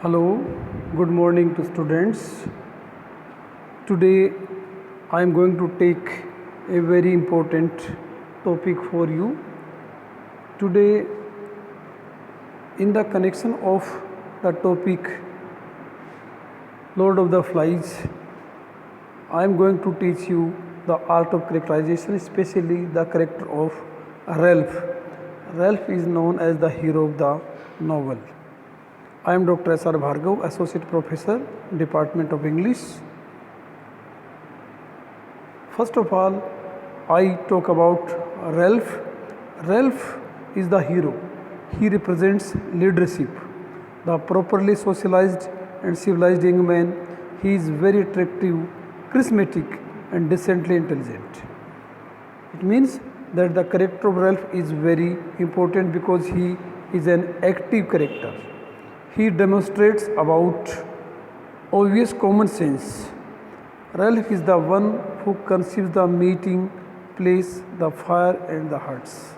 Hello, good morning to students. Today I am going to take a very important topic for you. Today, in the connection of the topic Lord of the Flies, I am going to teach you the art of characterization, especially the character of Ralph. Ralph is known as the hero of the novel. I am Dr. S.R. Bhargav, Associate Professor, Department of English. First of all, I talk about Ralph. Ralph is the hero. He represents leadership, the properly socialized and civilized young man. He is very attractive, charismatic, and decently intelligent. It means that the character of Ralph is very important because he is an active character. He demonstrates about obvious common sense. Ralph is the one who conceives the meeting place, the fire, and the huts.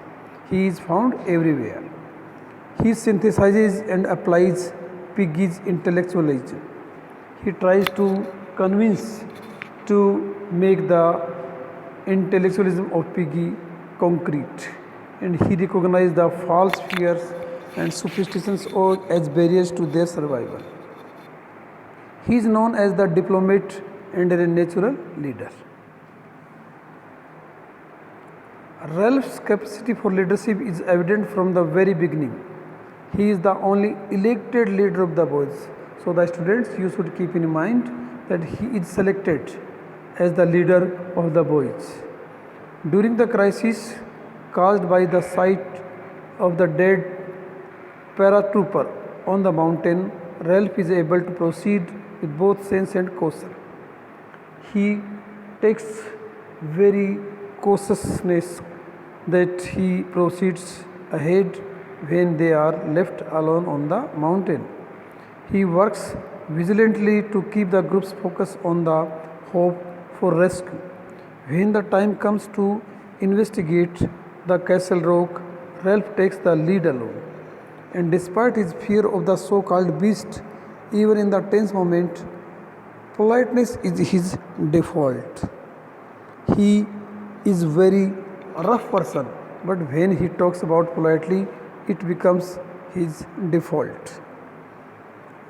He is found everywhere. He synthesizes and applies Piggy's intellectualism. He tries to convince to make the intellectualism of Piggy concrete, and he recognizes the false fears and superstitions as barriers to their survival. He is known as the diplomat and a natural leader. Ralph's capacity for leadership is evident from the very beginning. He is the only elected leader of the boys. So the students, you should keep in mind that he is selected as the leader of the boys. During the crisis caused by the sight of the dead paratrooper on the mountain, Ralph is able to proceed with both sense and caution. He takes very cautiousness that he proceeds ahead when they are left alone on the mountain. He works vigilantly to keep the group's focus on the hope for rescue. When the time comes to investigate the castle rock, Ralph takes the lead alone. And despite his fear of the so-called beast, even in the tense moment, politeness is his default. He is very rough person, but when he talks about politely, it becomes his default.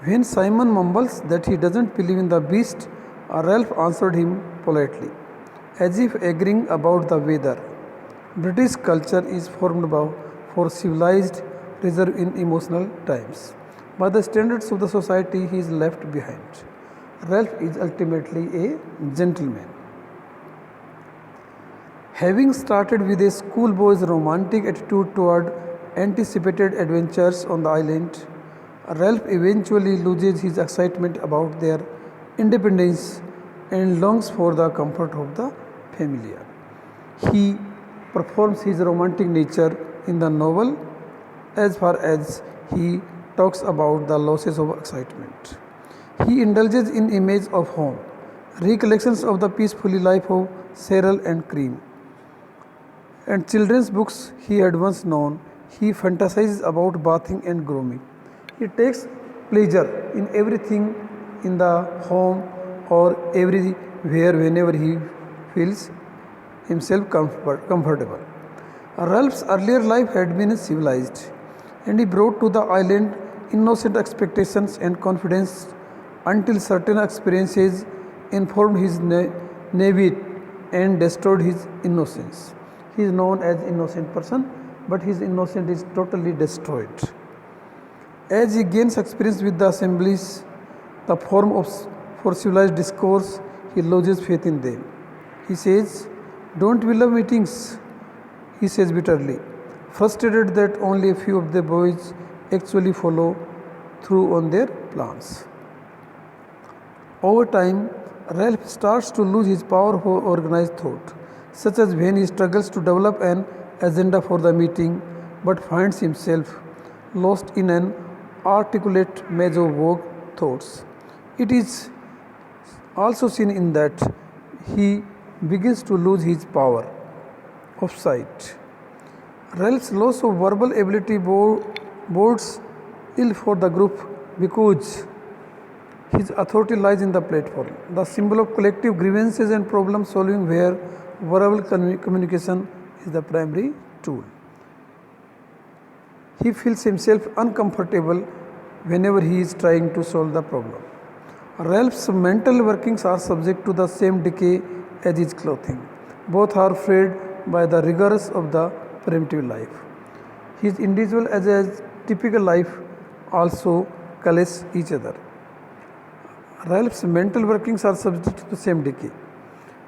When Simon mumbles that he doesn't believe in the beast, Ralph answered him politely, as if agreeing about the weather. British culture is formed for civilized reserve in emotional times. By the standards of the society, he is left behind. Ralph is ultimately a gentleman. Having started with a schoolboy's romantic attitude toward anticipated adventures on the island, Ralph eventually loses his excitement about their independence and longs for the comfort of the familiar. He performs his romantic nature in the novel as far as he talks about the losses of excitement. He indulges in images of home, recollections of the peaceful life of Cyril and Cream, and children's books he had once known. He fantasizes about bathing and grooming. He takes pleasure in everything in the home or everywhere whenever he feels himself comfortable. Ralph's earlier life had been civilized, and he brought to the island innocent expectations and confidence until certain experiences informed his naivety and destroyed his innocence. He is known as innocent person, but his innocence is totally destroyed. As he gains experience with the assemblies, the form for civilized discourse, he loses faith in them. He says, "Don't we love meetings?" he says bitterly, frustrated that only a few of the boys actually follow through on their plans. Over time, Ralph starts to lose his power for organized thought, such as when he struggles to develop an agenda for the meeting but finds himself lost in an articulate maze of vague thoughts. It is also seen in that he begins to lose his power of sight. Ralph's loss of verbal ability bodes ill for the group because his authority lies in the platform, the symbol of collective grievances and problem solving, where verbal communication is the primary tool. He feels himself uncomfortable whenever he is trying to solve the problem. Ralph's mental workings are subject to the same decay as his clothing. Both are frayed by the rigors of the primitive life. His individual as a typical life also callous each other. Ralph's mental workings are subject to the same decay.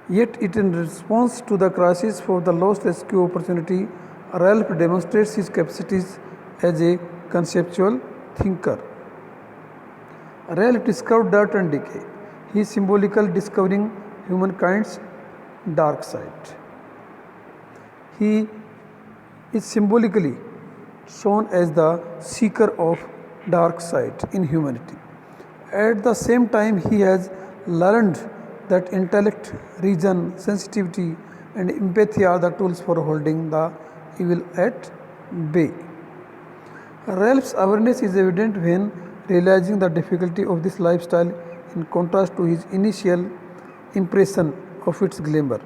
Yet, in response to the crisis for the lost rescue opportunity, Ralph demonstrates his capacities as a conceptual thinker. Ralph discovered dirt and decay. He is symbolically discovering humankind's dark side. He is symbolically shown as the seeker of dark side in humanity. At the same time, he has learned that intellect, reason, sensitivity, and empathy are the tools for holding the evil at bay. Ralph's awareness is evident when realizing the difficulty of this lifestyle in contrast to his initial impression of its glamour.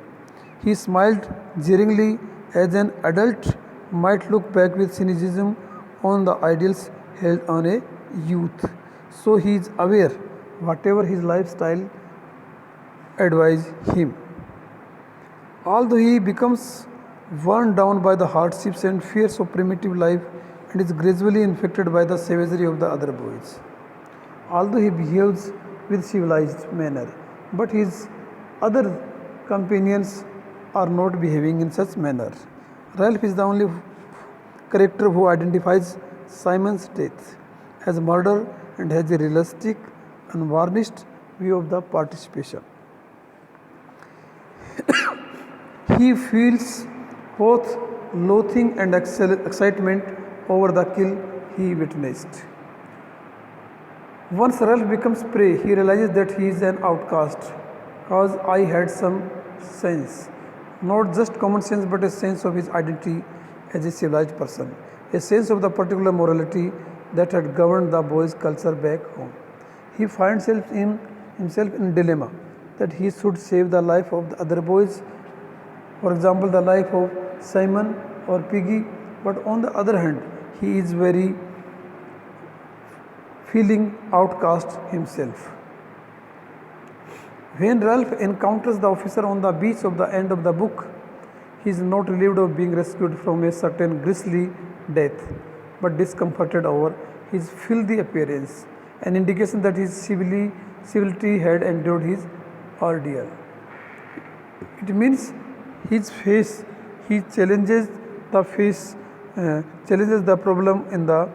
He smiled jeeringly as an adult might look back with cynicism on the ideals held on a youth. So he is aware whatever his lifestyle advise him. Although he becomes worn down by the hardships and fears of primitive life and is gradually infected by the savagery of the other boys. Although he behaves with civilized manner, but his other companions are not behaving in such manner. Ralph is the only character who identifies Simon's death as murder and has a realistic, unvarnished view of the participation. He feels both loathing and excitement over the kill he witnessed. Once Ralph becomes prey, he realizes that he is an outcast, cause I had some sense, not just common sense but a sense of his identity as a civilized person, a sense of the particular morality that had governed the boy's culture back home. He finds himself in dilemma that he should save the life of the other boys, for example, the life of Simon or Piggy, but on the other hand, he is very feeling outcast himself. When Ralph encounters the officer on the beach of the end of the book, he is not relieved of being rescued from a certain grisly death, but discomforted over his filthy appearance, an indication that his civility had endured his ordeal. It means his face, he challenges the face, challenges the problem in the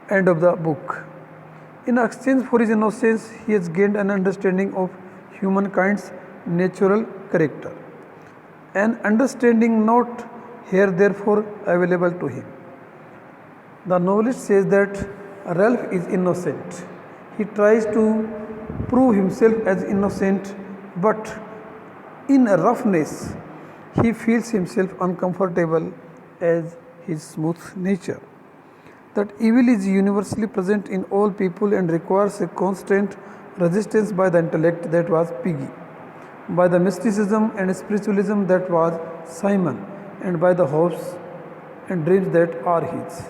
end of the book. In exchange for his innocence, he has gained an understanding of humankind's natural character, an understanding not here therefore available to him. The novelist says that Ralph is innocent. He tries to prove himself as innocent, but in roughness, he feels himself uncomfortable as his smooth nature. That evil is universally present in all people and requires a constant resistance by the intellect that was Piggy, by the mysticism and spiritualism that was Simon, and by the hopes and dreams that are his.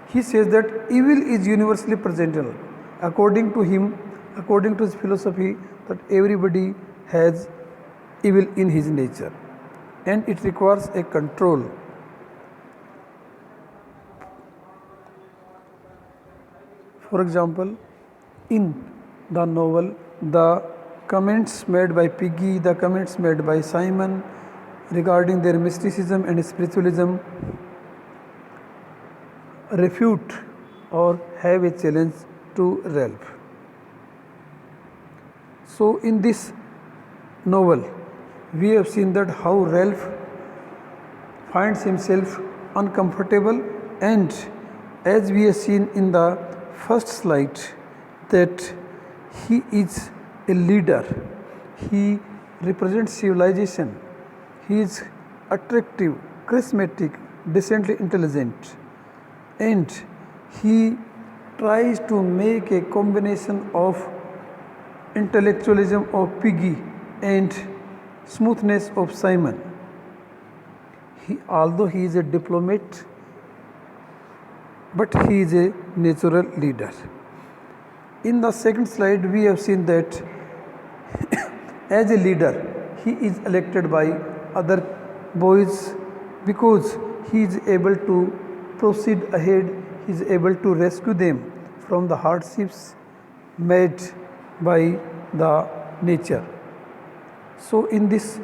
He says that evil is universally present. According to him, according to his philosophy, that everybody has evil in his nature and it requires a control. For example, in the novel, the comments made by Piggy, the comments made by Simon regarding their mysticism and spiritualism refute or have a challenge to Ralph. So, in this novel, we have seen that how Ralph finds himself uncomfortable, and as we have seen in the first slide, that he is a leader, he represents civilization, he is attractive, charismatic, decently intelligent, and he tries to make a combination of intellectualism of Piggy and smoothness of Simon. Although he is a diplomat, but he is a natural leader. In the second slide, we have seen that as a leader, he is elected by other boys because he is able to proceed ahead, he is able to rescue them from the hardships made by the nature. So, in this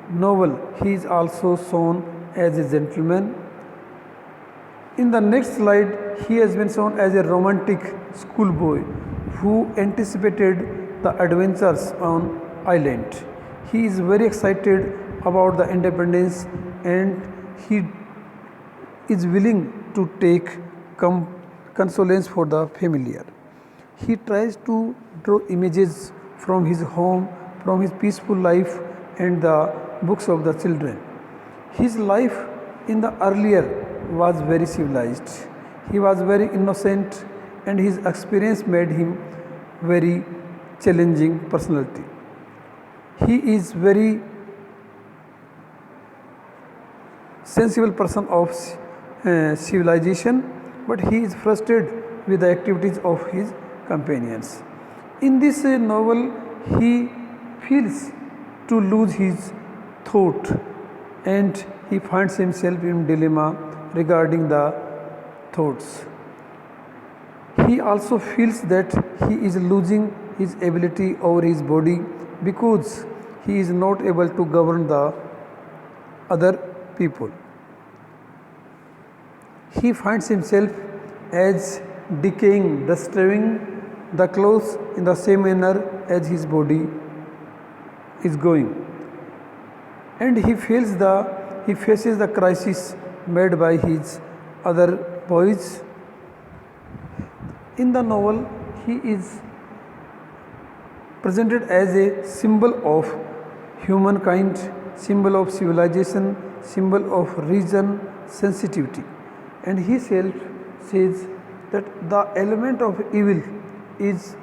novel, he is also shown as a gentleman. In the next slide, he has been shown as a romantic schoolboy who anticipated the adventures on island. He is very excited about the independence and he is willing to take consolence for the familiar. He tries to draw images from his home, from his peaceful life and the books of the children. His life in the earlier was very civilized. He was very innocent and his experience made him very challenging personality. He is very sensible person of civilization, but he is frustrated with the activities of his companions. In this novel, he feels to lose his thought and he finds himself in dilemma regarding the thoughts. He also feels that he is losing his ability over his body because he is not able to govern the other people. He finds himself as decaying, destroying the clothes in the same manner as his body is going. And he faces the crisis made by his other boys. In the novel, he is presented as a symbol of humankind, symbol of civilization, symbol of reason, sensitivity. And he says that the element of evil is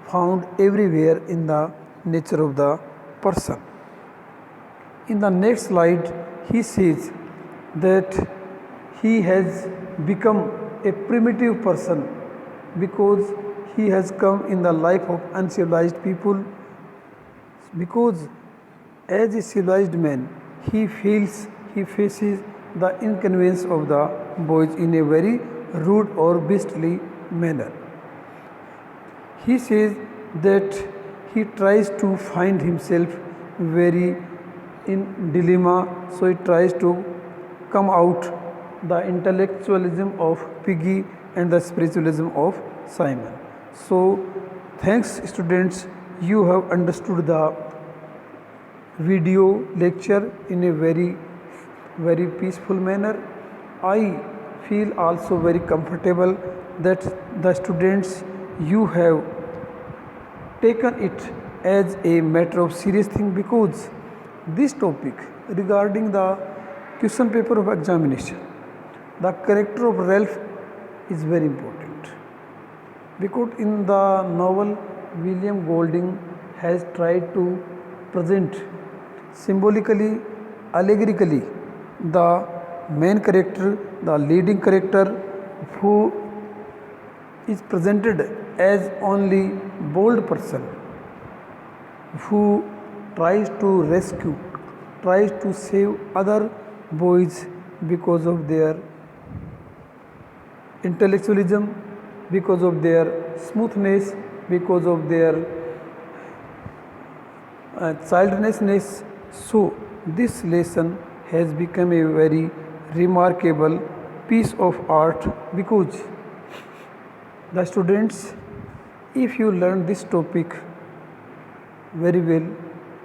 found everywhere in the nature of the person. In the next slide, he says that he has become a primitive person because he has come in the life of uncivilized people, because as a civilized man he faces the inconvenience of the boys in a very rude or beastly manner. He says that he tries to find himself very in dilemma, so he tries to come out the intellectualism of Piggy and the spiritualism of Simon. So, thanks students, you have understood the video lecture in a very peaceful manner. I feel also very comfortable that the students, you have taken it as a matter of serious thing, because this topic regarding the question paper of examination, the character of Ralph is very important, because in the novel William Golding has tried to present symbolically, allegorically the main character, the leading character, who is presented as only bold person who tries to rescue, tries to save other boys because of their intellectualism, because of their smoothness, because of their childishness. So, this lesson has become a very remarkable piece of art, because the students, if you learn this topic very well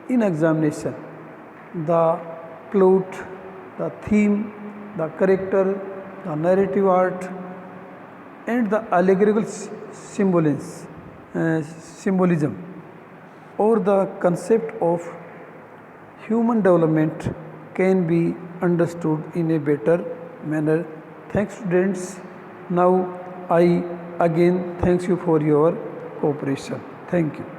in examination, the plot, the theme, the character, the narrative art and the allegorical symbolism or the concept of human development can be understood in a better manner. Thanks students. Now I again, thanks you for your cooperation. Thank you.